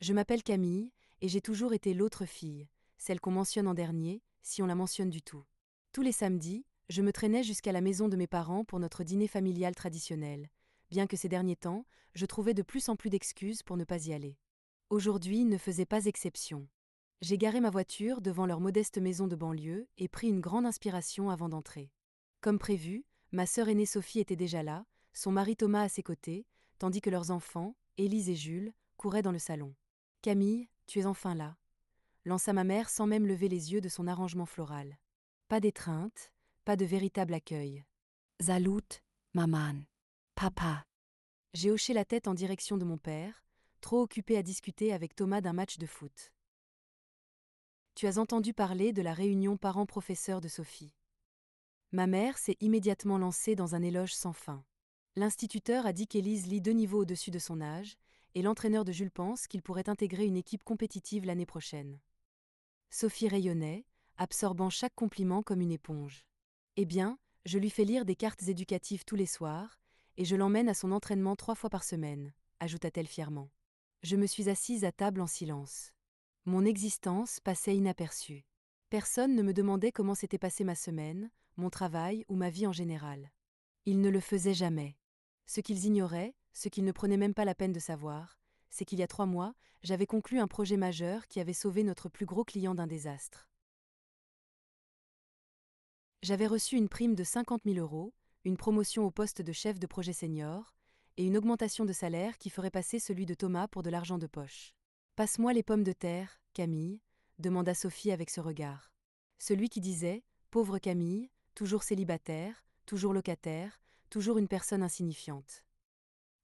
Je m'appelle Camille, et j'ai toujours été l'autre fille, celle qu'on mentionne en dernier, si on la mentionne du tout. Tous les samedis, je me traînais jusqu'à la maison de mes parents pour notre dîner familial traditionnel, bien que ces derniers temps, je trouvais de plus en plus d'excuses pour ne pas y aller. Aujourd'hui ne faisait pas exception. J'ai garé ma voiture devant leur modeste maison de banlieue et pris une grande inspiration avant d'entrer. Comme prévu, ma sœur aînée Sophie était déjà là, son mari Thomas à ses côtés, tandis que leurs enfants, Élise et Jules, couraient dans le salon. « Camille, tu es enfin là », lança ma mère sans même lever les yeux de son arrangement floral. Pas d'étreinte, pas de véritable accueil. « Salut, maman. Papa. » J'ai hoché la tête en direction de mon père, trop occupé à discuter avec Thomas d'un match de foot. « Tu as entendu parler de la réunion parents-professeurs de Sophie. » Ma mère s'est immédiatement lancée dans un éloge sans fin. L'instituteur a dit qu'Élise lit 2 niveaux au-dessus de son âge, et l'entraîneur de Jules pense qu'il pourrait intégrer une équipe compétitive l'année prochaine. Sophie rayonnait, absorbant chaque compliment comme une éponge. « Eh bien, je lui fais lire des cartes éducatives tous les soirs, et je l'emmène à son entraînement 3 fois par semaine, ajouta-t-elle fièrement. Je me suis assise à table en silence. Mon existence passait inaperçue. Personne ne me demandait comment s'était passée ma semaine, mon travail ou ma vie en général. Ils ne le faisaient jamais. Ce qu'ils ignoraient, ce qu'ils ne prenaient même pas la peine de savoir, c'est qu'il y a 3 mois, j'avais conclu un projet majeur qui avait sauvé notre plus gros client d'un désastre. J'avais reçu une prime de 50 000 €, une promotion au poste de chef de projet senior, et une augmentation de salaire qui ferait passer celui de Thomas pour de l'argent de poche. « Passe-moi les pommes de terre, Camille », demanda Sophie avec ce regard. Celui qui disait « Pauvre Camille, toujours célibataire, toujours locataire, toujours une personne insignifiante. »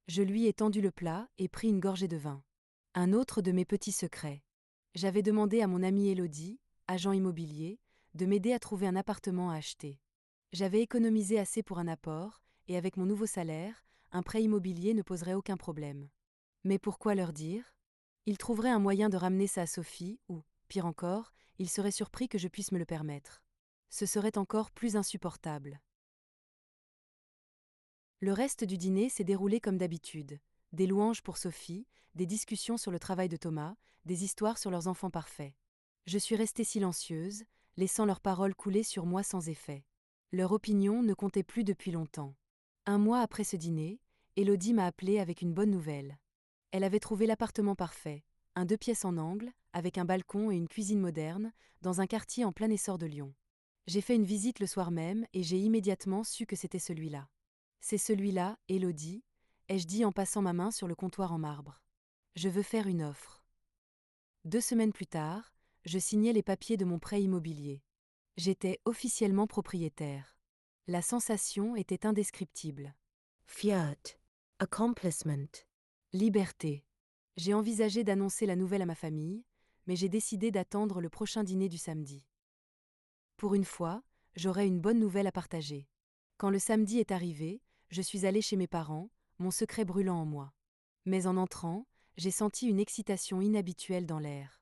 Je lui ai tendu le plat et pris une gorgée de vin. Un autre de mes petits secrets. J'avais demandé à mon amie Élodie, agent immobilier, de m'aider à trouver un appartement à acheter. J'avais économisé assez pour un apport, et avec mon nouveau salaire, un prêt immobilier ne poserait aucun problème. Mais pourquoi leur dire ? Ils trouveraient un moyen de ramener ça à Sophie, ou, pire encore, ils seraient surpris que je puisse me le permettre. Ce serait encore plus insupportable. Le reste du dîner s'est déroulé comme d'habitude. Des louanges pour Sophie, des discussions sur le travail de Thomas, des histoires sur leurs enfants parfaits. Je suis restée silencieuse, laissant leurs paroles couler sur moi sans effet. Leur opinion ne comptait plus depuis longtemps. 1 mois après ce dîner, Élodie m'a appelée avec une bonne nouvelle. Elle avait trouvé l'appartement parfait, un 2 pièces en angle, avec un balcon et une cuisine moderne, dans un quartier en plein essor de Lyon. J'ai fait une visite le soir même et j'ai immédiatement su que c'était celui-là. C'est celui-là, Élodie, ai-je dit en passant ma main sur le comptoir en marbre. Je veux faire une offre. 2 semaines plus tard, je signais les papiers de mon prêt immobilier. J'étais officiellement propriétaire. La sensation était indescriptible. Fiat. Accomplishment. Liberté. J'ai envisagé d'annoncer la nouvelle à ma famille, mais j'ai décidé d'attendre le prochain dîner du samedi. Pour une fois, j'aurai une bonne nouvelle à partager. Quand le samedi est arrivé, je suis allée chez mes parents, mon secret brûlant en moi. Mais en entrant, j'ai senti une excitation inhabituelle dans l'air.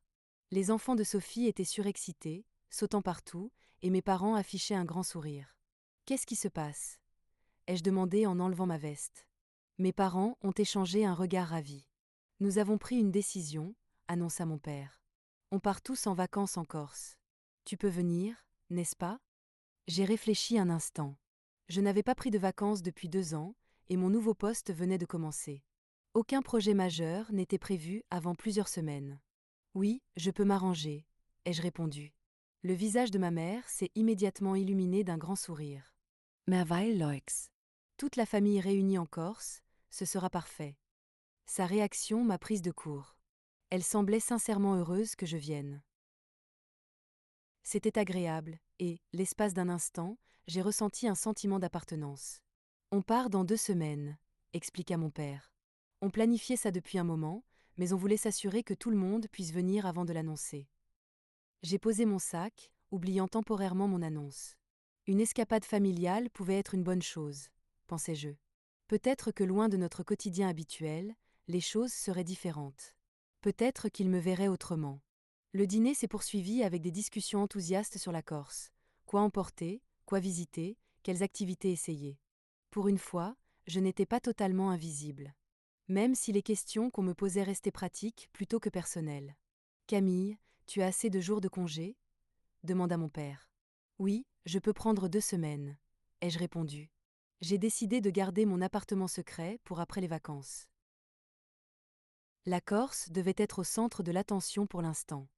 Les enfants de Sophie étaient surexcités, sautant partout, et mes parents affichaient un grand sourire. « Qu'est-ce qui se passe ?» ai-je demandé en enlevant ma veste. Mes parents ont échangé un regard ravi. « Nous avons pris une décision », annonça mon père. « On part tous en vacances en Corse. Tu peux venir, n'est-ce pas ? » J'ai réfléchi un instant. Je n'avais pas pris de vacances depuis 2 ans, et mon nouveau poste venait de commencer. Aucun projet majeur n'était prévu avant plusieurs semaines. « Oui, je peux m'arranger », ai-je répondu. Le visage de ma mère s'est immédiatement illuminé d'un grand sourire. « Merveilleux. Toute la famille réunie en Corse, ce sera parfait. » Sa réaction m'a prise de court. Elle semblait sincèrement heureuse que je vienne. C'était agréable, et, l'espace d'un instant, j'ai ressenti un sentiment d'appartenance. « On part dans 2 semaines, » expliqua mon père. On planifiait ça depuis un moment, mais on voulait s'assurer que tout le monde puisse venir avant de l'annoncer. J'ai posé mon sac, oubliant temporairement mon annonce. Une escapade familiale pouvait être une bonne chose, pensais-je. Peut-être que loin de notre quotidien habituel, les choses seraient différentes. Peut-être qu'il me verrait autrement. Le dîner s'est poursuivi avec des discussions enthousiastes sur la Corse. Quoi emporter, quoi visiter, quelles activités essayer. Pour une fois, je n'étais pas totalement invisible. Même si les questions qu'on me posait restaient pratiques plutôt que personnelles. Camille, tu as assez de jours de congé ? Demanda mon père. Oui, je peux prendre 2 semaines, ai-je répondu. J'ai décidé de garder mon appartement secret pour après les vacances. La Corse devait être au centre de l'attention pour l'instant.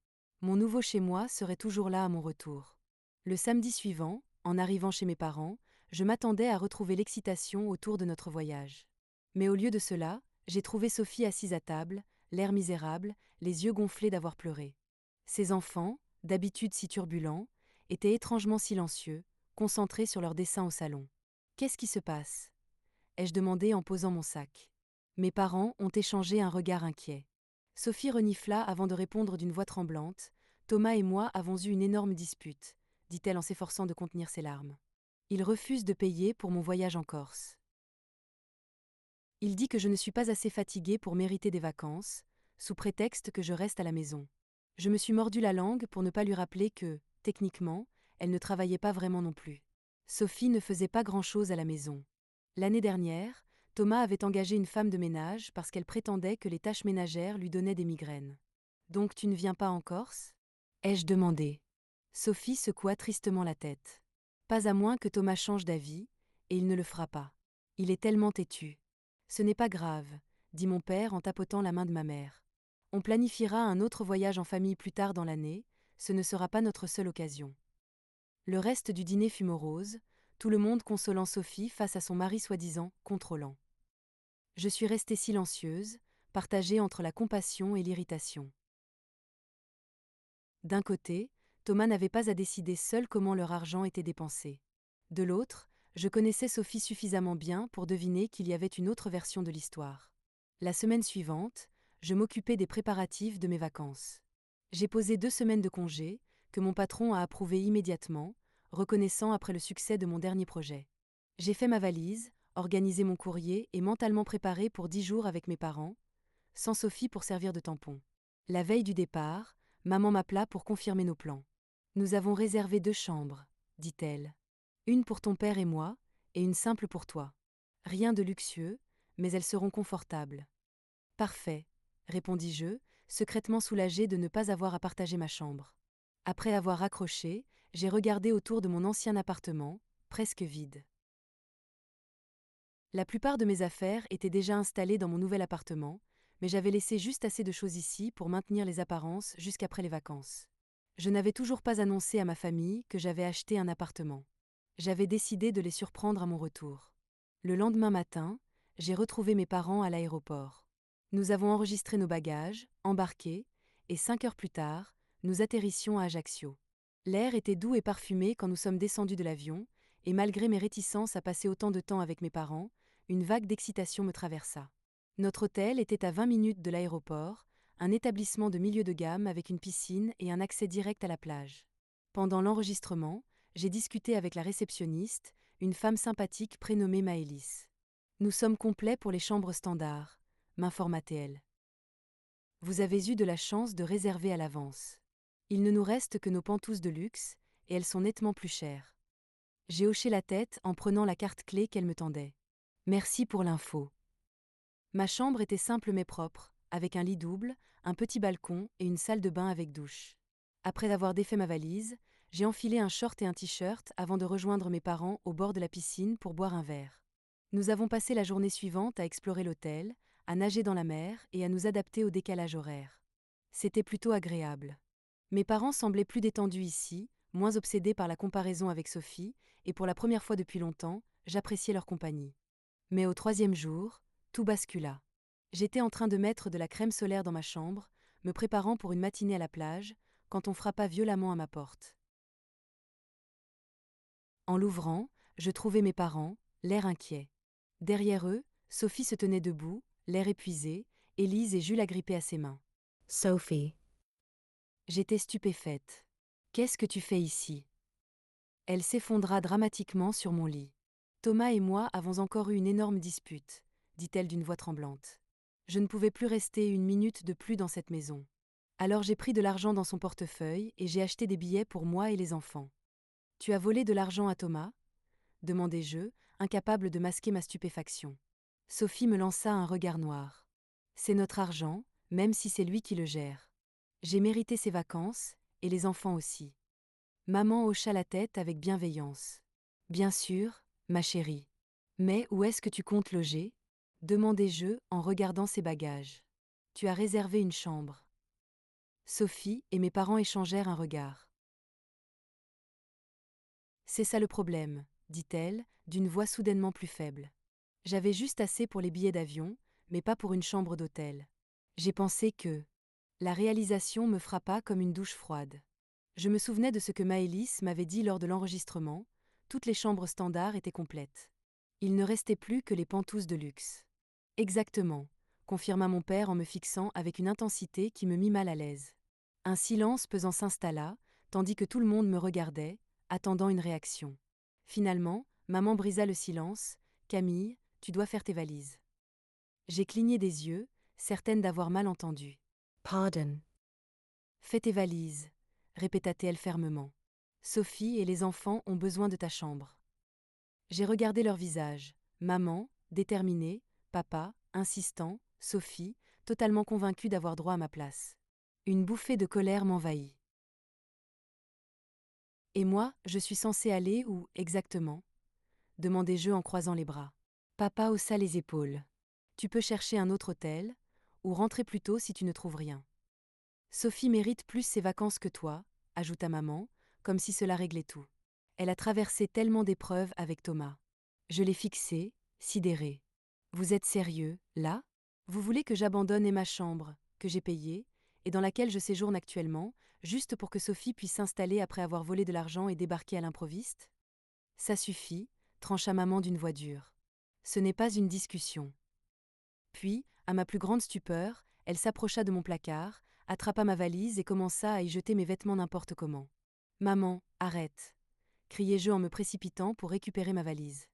Mon nouveau chez-moi serait toujours là à mon retour. Le samedi suivant, en arrivant chez mes parents, je m'attendais à retrouver l'excitation autour de notre voyage. Mais au lieu de cela, j'ai trouvé Sophie assise à table, l'air misérable, les yeux gonflés d'avoir pleuré. Ses enfants, d'habitude si turbulents, étaient étrangement silencieux, concentrés sur leur dessin au salon. Qu'est-ce qui se passe ? Ai-je demandé en posant mon sac. Mes parents ont échangé un regard inquiet. Sophie renifla avant de répondre d'une voix tremblante. Thomas et moi avons eu une énorme dispute, dit-elle en s'efforçant de contenir ses larmes. Il refuse de payer pour mon voyage en Corse. Il dit que je ne suis pas assez fatiguée pour mériter des vacances, sous prétexte que je reste à la maison. Je me suis mordu la langue pour ne pas lui rappeler que, techniquement, elle ne travaillait pas vraiment non plus. Sophie ne faisait pas grand-chose à la maison. L'année dernière, Thomas avait engagé une femme de ménage parce qu'elle prétendait que les tâches ménagères lui donnaient des migraines. Donc tu ne viens pas en Corse ? Ai-je demandé. Sophie secoua tristement la tête. Pas à moins que Thomas change d'avis, et il ne le fera pas. Il est tellement têtu. Ce n'est pas grave, dit mon père en tapotant la main de ma mère. On planifiera un autre voyage en famille plus tard dans l'année, ce ne sera pas notre seule occasion. Le reste du dîner fut morose, tout le monde consolant Sophie face à son mari soi-disant contrôlant. Je suis restée silencieuse, partagée entre la compassion et l'irritation. D'un côté, Thomas n'avait pas à décider seul comment leur argent était dépensé. De l'autre, je connaissais Sophie suffisamment bien pour deviner qu'il y avait une autre version de l'histoire. La semaine suivante, je m'occupais des préparatifs de mes vacances. J'ai posé 2 semaines de congé, que mon patron a approuvé immédiatement, reconnaissant après le succès de mon dernier projet. J'ai fait ma valise, organisé mon courrier et mentalement préparé pour 10 jours avec mes parents, sans Sophie pour servir de tampon. La veille du départ, maman m'appela pour confirmer nos plans. Nous avons réservé 2 chambres, dit-elle. Une pour ton père et moi, et une simple pour toi. Rien de luxueux, mais elles seront confortables. Parfait, répondis-je, secrètement soulagée de ne pas avoir à partager ma chambre. Après avoir raccroché, j'ai regardé autour de mon ancien appartement, presque vide. La plupart de mes affaires étaient déjà installées dans mon nouvel appartement, mais j'avais laissé juste assez de choses ici pour maintenir les apparences jusqu'après les vacances. Je n'avais toujours pas annoncé à ma famille que j'avais acheté un appartement. J'avais décidé de les surprendre à mon retour. Le lendemain matin, j'ai retrouvé mes parents à l'aéroport. Nous avons enregistré nos bagages, embarqués, et 5 heures plus tard, nous atterrissions à Ajaccio. L'air était doux et parfumé quand nous sommes descendus de l'avion, et malgré mes réticences à passer autant de temps avec mes parents, une vague d'excitation me traversa. Notre hôtel était à 20 minutes de l'aéroport, un établissement de milieu de gamme avec une piscine et un accès direct à la plage. Pendant l'enregistrement, j'ai discuté avec la réceptionniste, une femme sympathique prénommée Maëlys. Nous sommes complets pour les chambres standards, m'informa-t-elle. Vous avez eu de la chance de réserver à l'avance. Il ne nous reste que nos pantouses de luxe, et elles sont nettement plus chères. J'ai hoché la tête en prenant la carte clé qu'elle me tendait. Merci pour l'info. Ma chambre était simple mais propre, avec un lit double, un petit balcon et une salle de bain avec douche. Après avoir défait ma valise, j'ai enfilé un short et un t-shirt avant de rejoindre mes parents au bord de la piscine pour boire un verre. Nous avons passé la journée suivante à explorer l'hôtel, à nager dans la mer et à nous adapter au décalage horaire. C'était plutôt agréable. Mes parents semblaient plus détendus ici, moins obsédés par la comparaison avec Sophie, et pour la première fois depuis longtemps, j'appréciais leur compagnie. Mais au 3e jour, tout bascula. J'étais en train de mettre de la crème solaire dans ma chambre, me préparant pour une matinée à la plage, quand on frappa violemment à ma porte. En l'ouvrant, je trouvai mes parents, l'air inquiet. Derrière eux, Sophie se tenait debout, l'air épuisé, Élise et Jules agrippés à ses mains. Sophie. J'étais stupéfaite. Qu'est-ce que tu fais ici ? Elle s'effondra dramatiquement sur mon lit. Thomas et moi avons encore eu une énorme dispute, dit-elle d'une voix tremblante. Je ne pouvais plus rester une minute de plus dans cette maison. Alors j'ai pris de l'argent dans son portefeuille et j'ai acheté des billets pour moi et les enfants. Tu as volé de l'argent à Thomas ? Demandai-je, incapable de masquer ma stupéfaction. Sophie me lança un regard noir. C'est notre argent, même si c'est lui qui le gère. J'ai mérité ses vacances, et les enfants aussi. Maman hocha la tête avec bienveillance. Bien sûr, ma chérie. Mais où est-ce que tu comptes loger? Demandai-je en regardant ses bagages. Tu as réservé une chambre. Sophie et mes parents échangèrent un regard. C'est ça le problème, dit-elle, d'une voix soudainement plus faible. J'avais juste assez pour les billets d'avion, mais pas pour une chambre d'hôtel. J'ai pensé que... La réalisation me frappa comme une douche froide. Je me souvenais de ce que Maëlys m'avait dit lors de l'enregistrement, toutes les chambres standards étaient complètes. Il ne restait plus que les pantousses de luxe. Exactement, confirma mon père en me fixant avec une intensité qui me mit mal à l'aise. Un silence pesant s'installa, tandis que tout le monde me regardait, attendant une réaction. Finalement, maman brisa le silence. Camille, tu dois faire tes valises. J'ai cligné des yeux, certaine d'avoir mal entendu. Pardon. Fais tes valises, répéta-t-elle fermement. Sophie et les enfants ont besoin de ta chambre. J'ai regardé leur visage. Maman, déterminée, papa, insistant, Sophie, totalement convaincue d'avoir droit à ma place. Une bouffée de colère m'envahit. Et moi, je suis censée aller où, exactement? Demandai-je en croisant les bras. Papa haussa les épaules. Tu peux chercher un autre hôtel, ou rentrer plus tôt si tu ne trouves rien. Sophie mérite plus ses vacances que toi, ajouta maman, comme si cela réglait tout. Elle a traversé tellement d'épreuves avec Thomas. Je l'ai fixé, sidéré. Vous êtes sérieux, là? Vous voulez que j'abandonne ma chambre, que j'ai payée, et dans laquelle je séjourne actuellement, juste pour que Sophie puisse s'installer après avoir volé de l'argent et débarqué à l'improviste? Ça suffit, trancha maman d'une voix dure. Ce n'est pas une discussion. Puis, à ma plus grande stupeur, elle s'approcha de mon placard, attrapa ma valise et commença à y jeter mes vêtements n'importe comment. Maman, arrête, criai-je en me précipitant pour récupérer ma valise.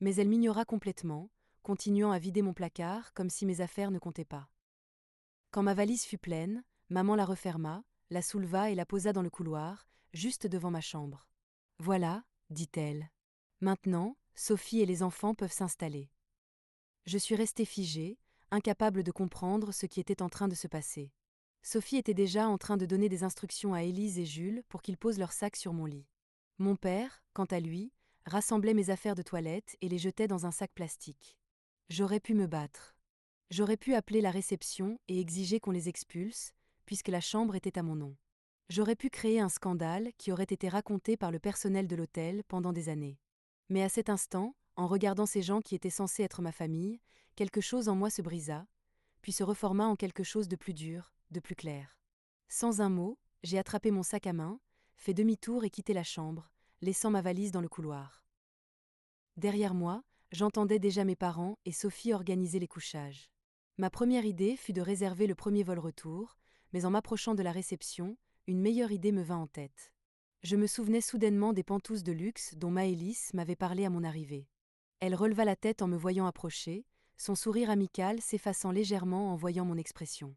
Mais elle m'ignora complètement, continuant à vider mon placard comme si mes affaires ne comptaient pas. Quand ma valise fut pleine, maman la referma, la souleva et la posa dans le couloir, juste devant ma chambre. Voilà, dit-elle. Maintenant, Sophie et les enfants peuvent s'installer. Je suis restée figée, incapable de comprendre ce qui était en train de se passer. Sophie était déjà en train de donner des instructions à Élise et Jules pour qu'ils posent leurs sacs sur mon lit. Mon père, quant à lui, rassemblait mes affaires de toilette et les jetait dans un sac plastique. J'aurais pu me battre. J'aurais pu appeler la réception et exiger qu'on les expulse, puisque la chambre était à mon nom. J'aurais pu créer un scandale qui aurait été raconté par le personnel de l'hôtel pendant des années. Mais à cet instant, en regardant ces gens qui étaient censés être ma famille, quelque chose en moi se brisa, puis se reforma en quelque chose de plus dur, de plus clair. Sans un mot, j'ai attrapé mon sac à main, fait demi-tour et quitté la chambre, laissant ma valise dans le couloir. Derrière moi, j'entendais déjà mes parents et Sophie organiser les couchages. Ma première idée fut de réserver le premier vol retour, mais en m'approchant de la réception, une meilleure idée me vint en tête. Je me souvenais soudainement des pantousses de luxe dont Maëlys m'avait parlé à mon arrivée. Elle releva la tête en me voyant approcher, son sourire amical s'effaçant légèrement en voyant mon expression.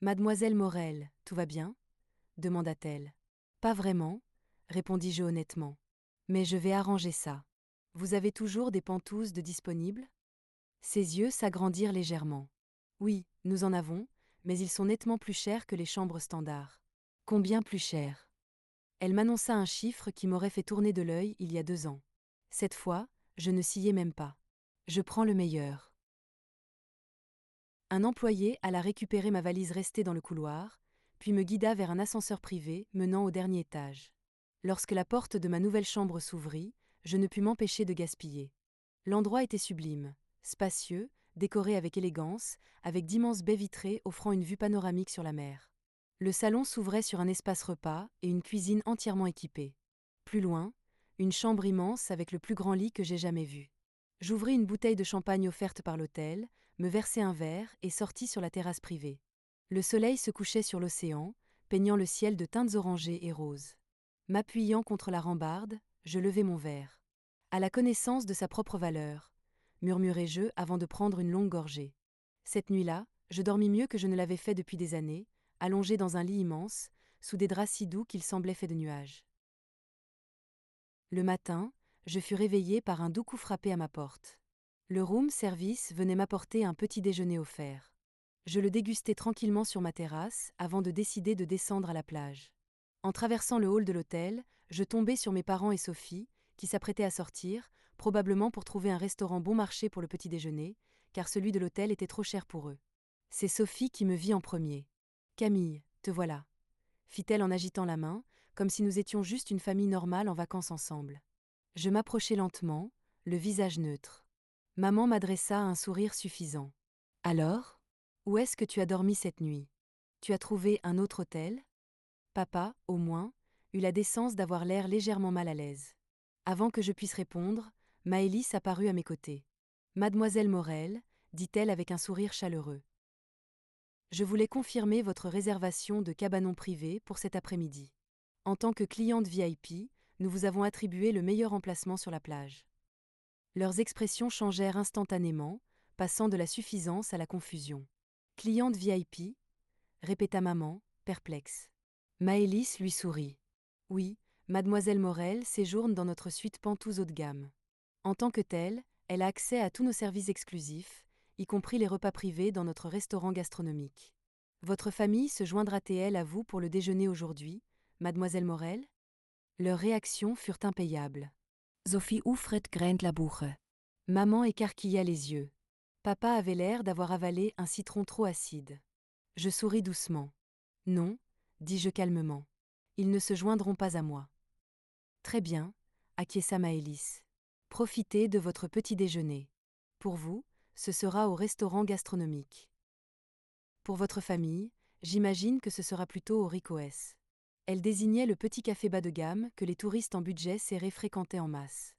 Mademoiselle Morel, tout va bien? Demanda-t-elle. Pas vraiment, répondis-je honnêtement. Mais je vais arranger ça. Vous avez toujours des pantousses de disponibles? Ses yeux s'agrandirent légèrement. Oui, nous en avons, mais ils sont nettement plus chers que les chambres standards. Combien plus chers? Elle m'annonça un chiffre qui m'aurait fait tourner de l'œil il y a 2 ans. Cette fois, je ne sciais même pas. Je prends le meilleur. Un employé alla récupérer ma valise restée dans le couloir, puis me guida vers un ascenseur privé menant au dernier étage. Lorsque la porte de ma nouvelle chambre s'ouvrit, je ne pus m'empêcher de gaspiller. L'endroit était sublime, spacieux, décoré avec élégance, avec d'immenses baies vitrées offrant une vue panoramique sur la mer. Le salon s'ouvrait sur un espace repas et une cuisine entièrement équipée. Plus loin, une chambre immense avec le plus grand lit que j'ai jamais vu. J'ouvris une bouteille de champagne offerte par l'hôtel, me versai un verre et sortis sur la terrasse privée. Le soleil se couchait sur l'océan, peignant le ciel de teintes orangées et roses. M'appuyant contre la rambarde, je levai mon verre. À la connaissance de sa propre valeur, murmurai-je avant de prendre une longue gorgée. Cette nuit-là, je dormis mieux que je ne l'avais fait depuis des années, allongé dans un lit immense, sous des draps si doux qu'ils semblaient faits de nuages. Le matin, je fus réveillé par un doux coup frappé à ma porte. Le room service venait m'apporter un petit déjeuner offert. Je le dégustais tranquillement sur ma terrasse avant de décider de descendre à la plage. En traversant le hall de l'hôtel, je tombais sur mes parents et Sophie, qui s'apprêtaient à sortir, probablement pour trouver un restaurant bon marché pour le petit déjeuner, car celui de l'hôtel était trop cher pour eux. C'est Sophie qui me vit en premier. Camille, te voilà, fit-elle en agitant la main, comme si nous étions juste une famille normale en vacances ensemble. Je m'approchai lentement, le visage neutre. Maman m'adressa un sourire suffisant. Alors ? Où est-ce que tu as dormi cette nuit ? Tu as trouvé un autre hôtel ? Papa, au moins, eut la décence d'avoir l'air légèrement mal à l'aise. Avant que je puisse répondre, Maëlys apparut à mes côtés. Mademoiselle Morel, dit-elle avec un sourire chaleureux. Je voulais confirmer votre réservation de cabanon privé pour cet après-midi. En tant que cliente VIP, nous vous avons attribué le meilleur emplacement sur la plage. Leurs expressions changèrent instantanément, passant de la suffisance à la confusion. Cliente VIP, répéta maman, perplexe. Maëlys lui sourit. Oui, mademoiselle Morel séjourne dans notre suite Pantouz haut de gamme. En tant que telle, elle a accès à tous nos services exclusifs, y compris les repas privés dans notre restaurant gastronomique. Votre famille se joindra-t-elle à vous pour le déjeuner aujourd'hui, mademoiselle Morel ? Leurs réactions furent impayables. Sophie ouvrit grand la bouche. Maman écarquilla les yeux. Papa avait l'air d'avoir avalé un citron trop acide. Je souris doucement. Non, dis-je calmement. Ils ne se joindront pas à moi. Très bien, acquiesça Maëlys. Profitez de votre petit déjeuner. Pour vous, ce sera au restaurant gastronomique. Pour votre famille, j'imagine que ce sera plutôt au Ricoès. Elle désignait le petit café bas de gamme que les touristes en budget serré fréquentaient en masse.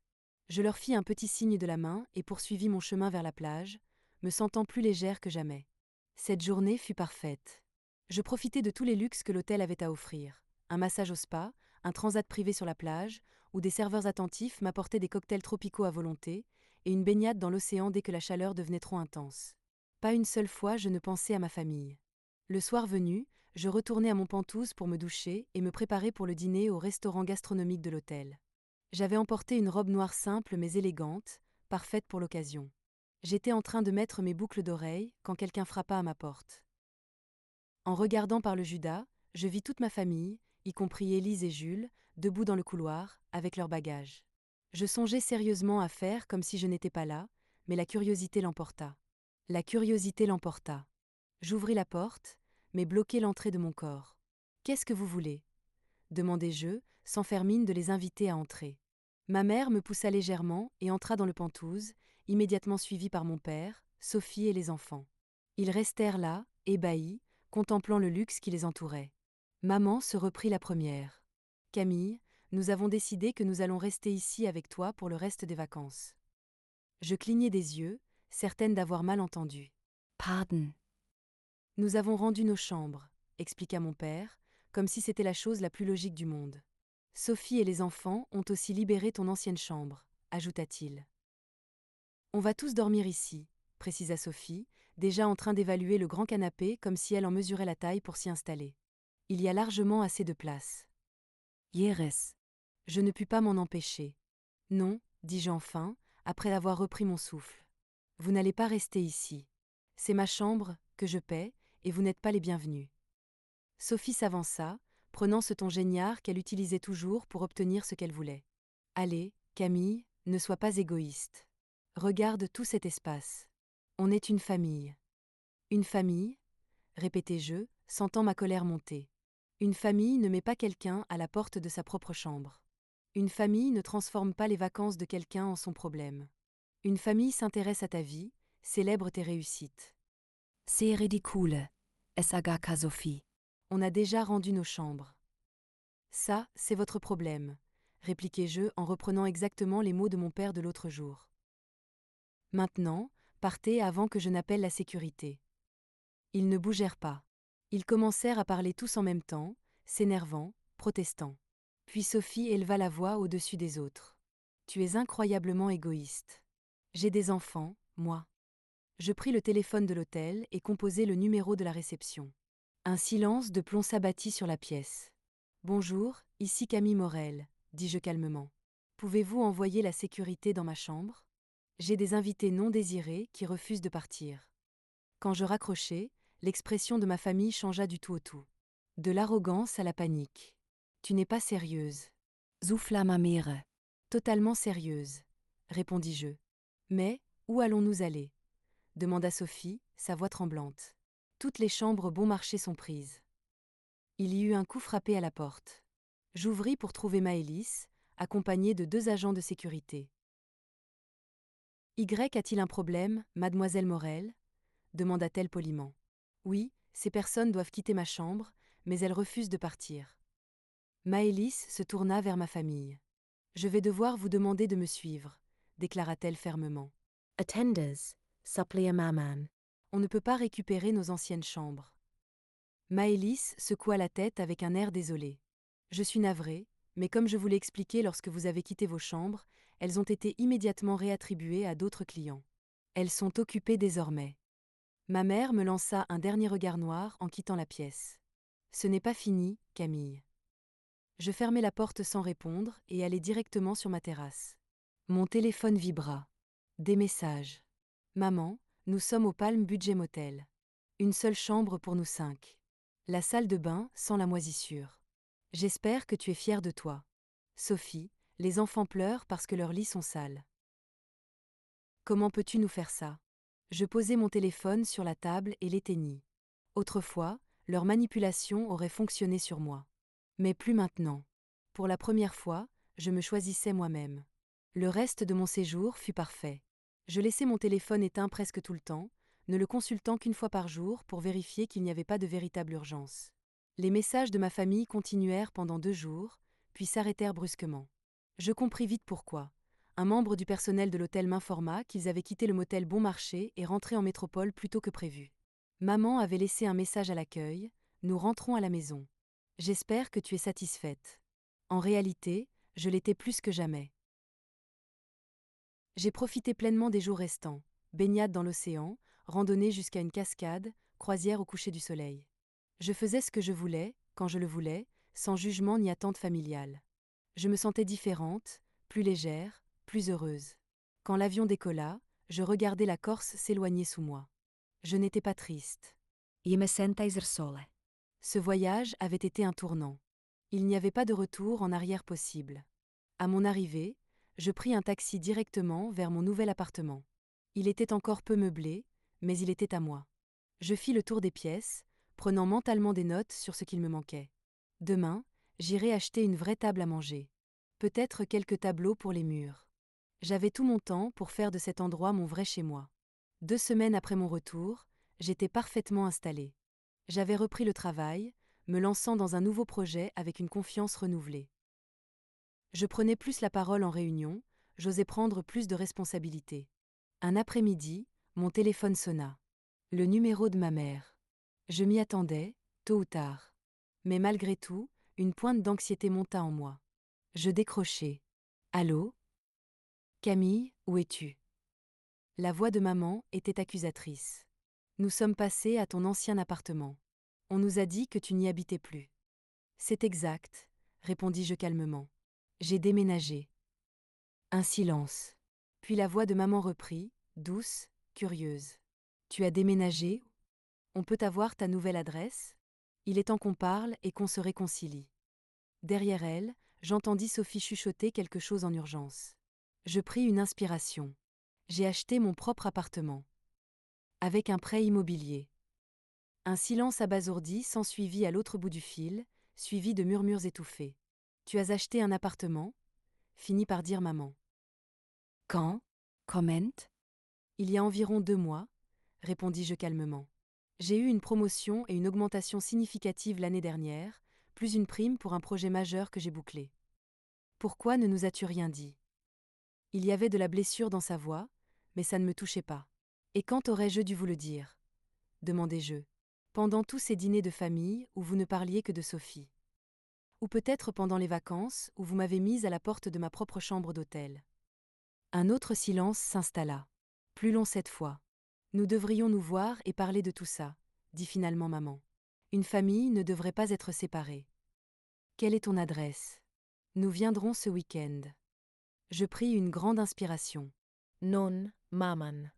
Je leur fis un petit signe de la main et poursuivis mon chemin vers la plage, me sentant plus légère que jamais. Cette journée fut parfaite. Je profitai de tous les luxes que l'hôtel avait à offrir. Un massage au spa, un transat privé sur la plage, où des serveurs attentifs m'apportaient des cocktails tropicaux à volonté, et une baignade dans l'océan dès que la chaleur devenait trop intense. Pas une seule fois je ne pensais à ma famille. Le soir venu, je retournai à mon Pantouz pour me doucher et me préparer pour le dîner au restaurant gastronomique de l'hôtel. J'avais emporté une robe noire simple mais élégante, parfaite pour l'occasion. J'étais en train de mettre mes boucles d'oreilles quand quelqu'un frappa à ma porte. En regardant par le Judas, je vis toute ma famille, y compris Élise et Jules, debout dans le couloir, avec leurs bagages. Je songeais sérieusement à faire comme si je n'étais pas là, mais la curiosité l'emporta. La curiosité l'emporta. J'ouvris la porte, mais bloquai l'entrée de mon corps. « Qu'est-ce que vous voulez ?» demandai-je, sans faire mine de les inviter à entrer. Ma mère me poussa légèrement et entra dans le Pantouz, immédiatement suivie par mon père, Sophie et les enfants. Ils restèrent là, ébahis, contemplant le luxe qui les entourait. Maman se reprit la première. « Camille, nous avons décidé que nous allons rester ici avec toi pour le reste des vacances. » Je clignai des yeux, certaine d'avoir mal entendu. « Pardon. » « Nous avons rendu nos chambres, » expliqua mon père, comme si c'était la chose la plus logique du monde. « Sophie et les enfants ont aussi libéré ton ancienne chambre, » ajouta-t-il. « On va tous dormir ici, » précisa Sophie, déjà en train d'évaluer le grand canapé comme si elle en mesurait la taille pour s'y installer. « Il y a largement assez de place. » Jeres. Je ne pus pas m'en empêcher. « Non, dis-je enfin, après avoir repris mon souffle. Vous n'allez pas rester ici. C'est ma chambre, que je paie, et vous n'êtes pas les bienvenus. » Sophie s'avança, prenant ce ton géniard qu'elle utilisait toujours pour obtenir ce qu'elle voulait. « Allez, Camille, ne sois pas égoïste. Regarde tout cet espace. On est une famille. » « Une famille ?» répétai-je, sentant ma colère monter. Une famille ne met pas quelqu'un à la porte de sa propre chambre. Une famille ne transforme pas les vacances de quelqu'un en son problème. Une famille s'intéresse à ta vie, célèbre tes réussites. C'est ridicule, es agaca Sophie. On a déjà rendu nos chambres. Ça, c'est votre problème, répliquai-je en reprenant exactement les mots de mon père de l'autre jour. Maintenant, partez avant que je n'appelle la sécurité. Ils ne bougèrent pas. Ils commencèrent à parler tous en même temps, s'énervant, protestant. Puis Sophie éleva la voix au-dessus des autres. « Tu es incroyablement égoïste. J'ai des enfants, moi. » Je pris le téléphone de l'hôtel et composai le numéro de la réception. Un silence de plomb s'abattit sur la pièce. « Bonjour, ici Camille Morel, » dis-je calmement. « Pouvez-vous envoyer la sécurité dans ma chambre ? J'ai des invités non désirés qui refusent de partir. » Quand je raccrochai, L'expression de ma famille changea du tout au tout. De l'arrogance à la panique. Tu n'es pas sérieuse. Zufla mamere. Totalement sérieuse, répondis-je. Mais, où allons-nous aller? Demanda Sophie, sa voix tremblante. Toutes les chambres bon marché sont prises. Il y eut un coup frappé à la porte. J'ouvris pour trouver Maëlys, accompagnée de 2 agents de sécurité. Y a-t-il un problème, mademoiselle Morel? Demanda-t-elle poliment. Oui, ces personnes doivent quitter ma chambre, mais elles refusent de partir. Maëlys se tourna vers ma famille. Je vais devoir vous demander de me suivre, déclara-t-elle fermement. Attenders, supplia maman. On ne peut pas récupérer nos anciennes chambres. Maëlys secoua la tête avec un air désolé. Je suis navrée, mais comme je vous l'ai expliqué lorsque vous avez quitté vos chambres, elles ont été immédiatement réattribuées à d'autres clients. Elles sont occupées désormais. Ma mère me lança un dernier regard noir en quittant la pièce. Ce n'est pas fini, Camille. Je fermai la porte sans répondre et allai directement sur ma terrasse. Mon téléphone vibra. Des messages. Maman, nous sommes au Palm Budget Motel. Une seule chambre pour nous 5. La salle de bain sent la moisissure. J'espère que tu es fière de toi. Sophie, les enfants pleurent parce que leurs lits sont sales. Comment peux-tu nous faire ça? Je posai mon téléphone sur la table et l'éteignis. Autrefois, leur manipulation aurait fonctionné sur moi. Mais plus maintenant. Pour la première fois, je me choisissais moi-même. Le reste de mon séjour fut parfait. Je laissais mon téléphone éteint presque tout le temps, ne le consultant qu'une fois par jour pour vérifier qu'il n'y avait pas de véritable urgence. Les messages de ma famille continuèrent pendant 2 jours, puis s'arrêtèrent brusquement. Je compris vite pourquoi. Un membre du personnel de l'hôtel m'informa qu'ils avaient quitté le motel Bon Marché et rentré en métropole plus tôt que prévu. Maman avait laissé un message à l'accueil, nous rentrons à la maison. J'espère que tu es satisfaite. En réalité, je l'étais plus que jamais. J'ai profité pleinement des jours restants, baignade dans l'océan, randonnée jusqu'à une cascade, croisière au coucher du soleil. Je faisais ce que je voulais, quand je le voulais, sans jugement ni attente familiale. Je me sentais différente, plus légère, plus heureuse. Quand l'avion décolla, je regardais la Corse s'éloigner sous moi. Je n'étais pas triste. Je me sentais sole. Ce voyage avait été un tournant. Il n'y avait pas de retour en arrière possible. À mon arrivée, je pris un taxi directement vers mon nouvel appartement. Il était encore peu meublé, mais il était à moi. Je fis le tour des pièces, prenant mentalement des notes sur ce qu'il me manquait. Demain, j'irai acheter une vraie table à manger. Peut-être quelques tableaux pour les murs. J'avais tout mon temps pour faire de cet endroit mon vrai chez-moi. 2 semaines après mon retour, j'étais parfaitement installée. J'avais repris le travail, me lançant dans un nouveau projet avec une confiance renouvelée. Je prenais plus la parole en réunion, j'osais prendre plus de responsabilités. Un après-midi, mon téléphone sonna. Le numéro de ma mère. Je m'y attendais, tôt ou tard. Mais malgré tout, une pointe d'anxiété monta en moi. Je décrochai. Allô? Camille, où es-tu? La voix de maman était accusatrice. Nous sommes passés à ton ancien appartement. On nous a dit que tu n'y habitais plus. C'est exact, répondis-je calmement. J'ai déménagé. Un silence. Puis la voix de maman reprit, douce, curieuse. Tu as déménagé? On peut avoir ta nouvelle adresse? Il est temps qu'on parle et qu'on se réconcilie. Derrière elle, j'entendis Sophie chuchoter quelque chose en urgence. Je pris une inspiration. J'ai acheté mon propre appartement. Avec un prêt immobilier. Un silence abasourdi s'ensuivit à l'autre bout du fil, suivi de murmures étouffés. Tu as acheté un appartement? Finit par dire maman. Quand? Comment? Il y a environ 2 mois, répondis-je calmement. J'ai eu une promotion et une augmentation significative l'année dernière, plus une prime pour un projet majeur que j'ai bouclé. Pourquoi ne nous as-tu rien dit? Il y avait de la blessure dans sa voix, mais ça ne me touchait pas. Et quand aurais-je dû vous le dire? Demandai-je. Pendant tous ces dîners de famille où vous ne parliez que de Sophie. Ou peut-être pendant les vacances où vous m'avez mise à la porte de ma propre chambre d'hôtel. Un autre silence s'installa. Plus long cette fois. Nous devrions nous voir et parler de tout ça, dit finalement maman. Une famille ne devrait pas être séparée. Quelle est ton adresse? Nous viendrons ce week-end. Je pris une grande inspiration. Non, maman.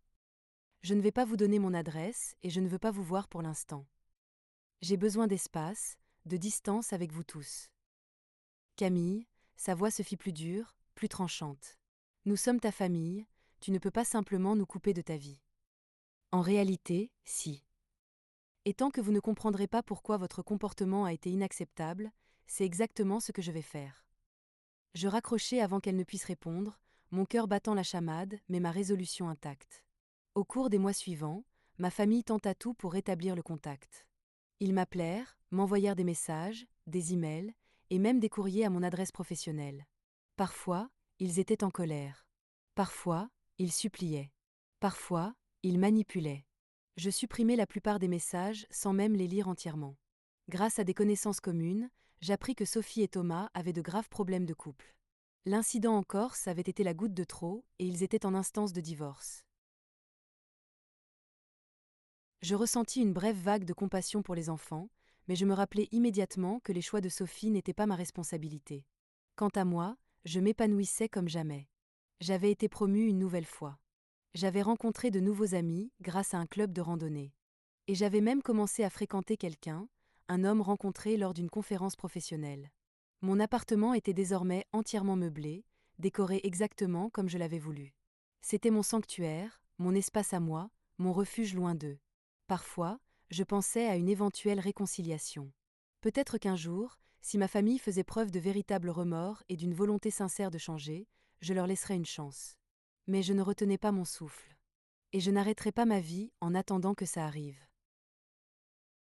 Je ne vais pas vous donner mon adresse et je ne veux pas vous voir pour l'instant. J'ai besoin d'espace, de distance avec vous tous. Camille, sa voix se fit plus dure, plus tranchante. Nous sommes ta famille, tu ne peux pas simplement nous couper de ta vie. En réalité, si. Et tant que vous ne comprendrez pas pourquoi votre comportement a été inacceptable, c'est exactement ce que je vais faire. Je raccrochai avant qu'elle ne puisse répondre, mon cœur battant la chamade, mais ma résolution intacte. Au cours des mois suivants, ma famille tenta tout pour rétablir le contact. Ils m'appelèrent, m'envoyèrent des messages, des emails, et même des courriers à mon adresse professionnelle. Parfois, ils étaient en colère. Parfois, ils suppliaient. Parfois, ils manipulaient. Je supprimai la plupart des messages sans même les lire entièrement. Grâce à des connaissances communes, j'appris que Sophie et Thomas avaient de graves problèmes de couple. L'incident en Corse avait été la goutte de trop et ils étaient en instance de divorce. Je ressentis une brève vague de compassion pour les enfants, mais je me rappelai immédiatement que les choix de Sophie n'étaient pas ma responsabilité. Quant à moi, je m'épanouissais comme jamais. J'avais été promue une nouvelle fois. J'avais rencontré de nouveaux amis grâce à un club de randonnée. Et j'avais même commencé à fréquenter quelqu'un, un homme rencontré lors d'une conférence professionnelle. Mon appartement était désormais entièrement meublé, décoré exactement comme je l'avais voulu. C'était mon sanctuaire, mon espace à moi, mon refuge loin d'eux. Parfois, je pensais à une éventuelle réconciliation. Peut-être qu'un jour, si ma famille faisait preuve de véritable remords et d'une volonté sincère de changer, je leur laisserais une chance. Mais je ne retenais pas mon souffle. Et je n'arrêterai pas ma vie en attendant que ça arrive.